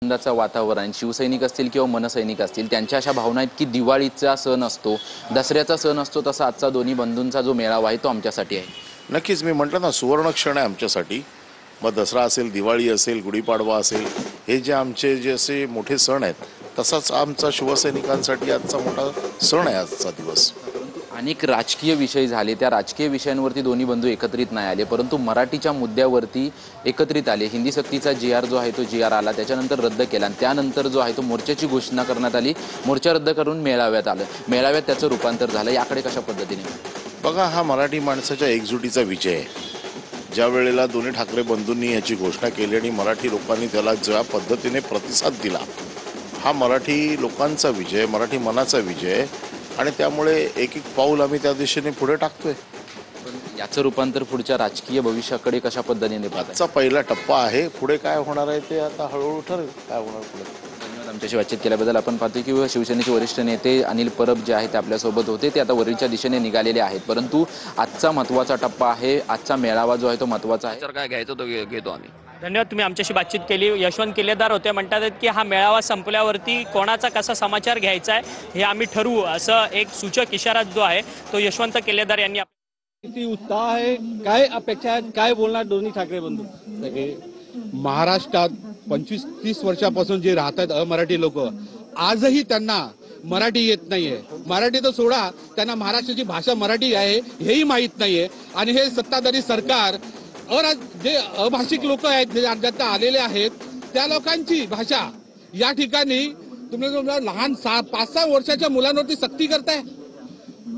आनंदाचं वातावरण, शिवसैनिक असतील किंवा मनसैनिक असतील त्यांच्या अशा भावना आहेत की दिवाळीचा सण असतो, दसऱ्याचा सण असतो, तसा आजचा दोन्ही बंधूंचा जो मेळावा आहे तो आमच्यासाठी आहे। नक्कीच मी म्हटलं ना, सुवर्ण क्षण आहे आमच्यासाठी। मग दसरा असेल, दिवाळी असेल, गुढीपाडवा असेल, हे जे आमचे जे असे मोठे सण आहेत तसाच आमचा शिवसैनिकांसाठी आजचा मोठा सण आहे आजचा दिवस। अनेक राजकीय विषय झाले, त्या राजकीय विषयांवरती दोन्ही बंधू एकत्रित नाही आले, परंतु मराठीच्या मुद्द्यावरती एकत्रित आले। हिंदी सक्तीचा GR जो आहे तो GR आला, त्याच्यानंतर रद्द केला आणि त्यानंतर जो आहे तो मोर्चाची घोषणा करण्यात आली, मोर्चा रद्द करून मेळाव्यात आलं, मेळाव्यात त्याचं रूपांतर झालं। याकडे कशा पद्धतीने बघा, हा मराठी माणसाच्या एकजुटीचा विजय आहे। ज्या वेळेला दोन्ही ठाकरे बंधूंनी याची घोषणा केली आणि मराठी लोकांनी त्याला ज्या पद्धतीने प्रतिसाद दिला, हा मराठी लोकांचा विजय, मराठी मनाचा विजय, आणि त्यामुळे एक एक पाऊल आम्ही त्या दिशेने पुढे टाकतोय। याचं रूपांतर पुढच्या राजकीय भविष्याकडे कशा पद्धतीने पाहताय? आजचा पहिला टप्पा आहे, पुढे काय होणार आहे ते आता हळूहळू ठरेल काय होणार पुढे। धन्यवाद आमच्याशी बातचीत केल्याबद्दल। आपण पाहतोय की शिवसेनेचे वरिष्ठ नेते अनिल परब जे आहेत ते आपल्यासोबत होते, ते आता वरळीच्या दिशेने निघालेले आहेत, परंतु आजचा महत्त्वाचा टप्पा आहे, आजचा मेळावा जो आहे तो महत्त्वाचा आहे। काय घ्यायचं तो घेतो आम्ही। धन्यवाद, तुम्ही आमच्याशी बातचीत केली। यशवंत किल्लेदार होते, म्हणतात की हा मेळावा संपल्यावरती कोणाचा कसा समाचार घ्यायचा आहे हे आम्ही ठरवू, असं एक सूचक इशारा जो आहे तो यशवंत किल्लेदार यांनी। किती उत्साह आहे, काय अपेक्षा आहेत, काय बोलणार दोन्ही ठाकरे बंधू? महाराष्ट्रात 25-30 वर्षापासून जे राहतात अमराठी लोक, आजही त्यांना मराठी येत नाहीये। मराठी तर सोडा, त्यांना महाराष्ट्राची भाषा मराठी आहे हेही माहीत नाहीये। आणि हे सत्ताधारी सरकार जे अभाषिक लोक आहेत, जे राज्यात आलेले आहेत, त्या लोकांची भाषा या ठिकाणी तुम्ही लहान 5-6 वर्षाच्या मुलांवरती सक्ती करताय।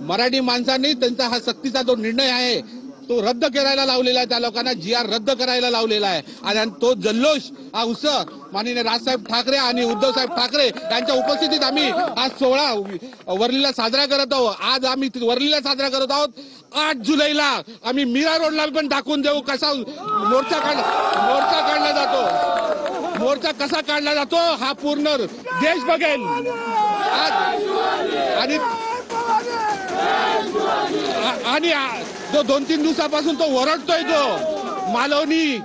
मराठी माणसांनी त्यांचा हा सक्तीचा जो निर्णय आहे तो रद्द करायला लावलेला आहे, त्या लोकांना GR रद्द करायला लावलेला आहे। आणि तो जल्लोष, हा उत्सव माननीय राजसाहेब ठाकरे आणि उद्धवसाहेब ठाकरे यांच्या उपस्थितीत आम्ही हा सोहळा वरळीला साजरा करत आहोत। आज आम्ही वरळीला साजरा करत आहोत। 8 जुलैला आम्ही मीरा रोडला पण दाखवून देऊ कसा मोर्चा काढला जातो, मोर्चा कसा काढला जातो हा पूर्ण देश बघेल। आणि जो 2-3 दिवसापासून तो ओरडतोय, तो मालवणी,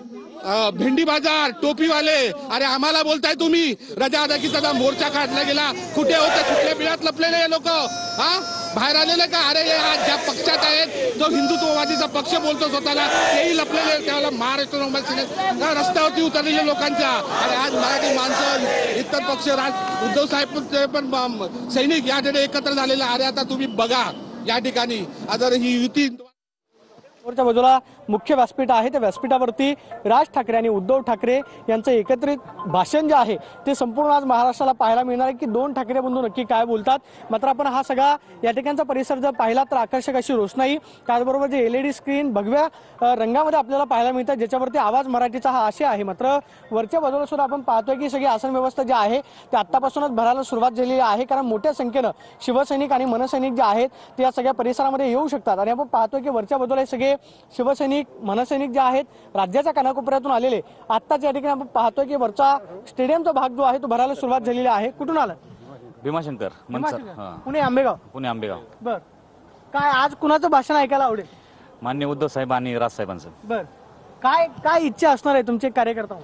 भेंडी बाजार, टोपीवाले, अरे आम्हाला बोलताय तुम्ही रजा अदाकीचा मोर्चा काढला गेला, कुठे होते, कुठल्या बिळात लपलेले लोक, हा बाहेर आलेले का? अरे ज्या पक्षात आहेत, जो हिंदुत्ववादीचा पक्ष बोलतो स्वतःला, तेही लपलेले, त्याला महाराष्ट्र रस्त्यावरती उतरलेले लोकांच्या। आणि आज मराठी माणसं, इतर पक्ष, उद्धव साहेब पण सैनिक या ठिकाणी एकत्र झालेले। अरे आता तुम्ही बघा या ठिकाणी आता ही युती वरच्या बाजूला मुख्य व्यासपीठ आहे, त्या व्यासपीठावरती राज ठाकरे आणि उद्धव ठाकरे यांचं एकत्रित भाषण जे आहे ते संपूर्ण आज महाराष्ट्राला पाहायला मिळणार आहे की दोन ठाकरे बंधू नक्की काय बोलतात। मात्र आपण हा सगळा या ठिकाणचा परिसर जर पाहिला तर आकर्षक अशी रोषणाई, त्याचबरोबर जे LED स्क्रीन भगव्या रंगामध्ये आपल्याला पाहायला मिळतात, ज्याच्यावरती आवाज मराठीचा हा आशय आहे। मात्र वरच्या बाजूला सुद्धा आपण पाहतोय की सगळी आसन व्यवस्था जी आहे ते आत्तापासूनच भरायला सुरुवात झालेली आहे, कारण मोठ्या संख्येनं शिवसैनिक आणि मनसैनिक जे आहेत ते या सगळ्या परिसरामध्ये येऊ शकतात। आणि आपण पाहतोय की वरच्या बाजूला हे सगळे शिवसैनिक, मनसैनिक जे आहेत राज्याच्या कानाकोपऱ्यातून आलेले, आत्ताच या ठिकाणी आपण पाहतोय की वरचा स्टेडियमचा भाग जो आहे तो भरायला सुरुवात झालेली आहे। कुठून आला? भीमाशंकर मनसर, पुणे आंबेगाव। पुणे आंबेगाव। बर, काय आज कुणाचं भाषण ऐकायला आवडेल? माननीय उद्धव साहेब आणि राज साहेबांचं। बर, काय काय इच्छा असणार आहे तुमचे कार्यकर्ता?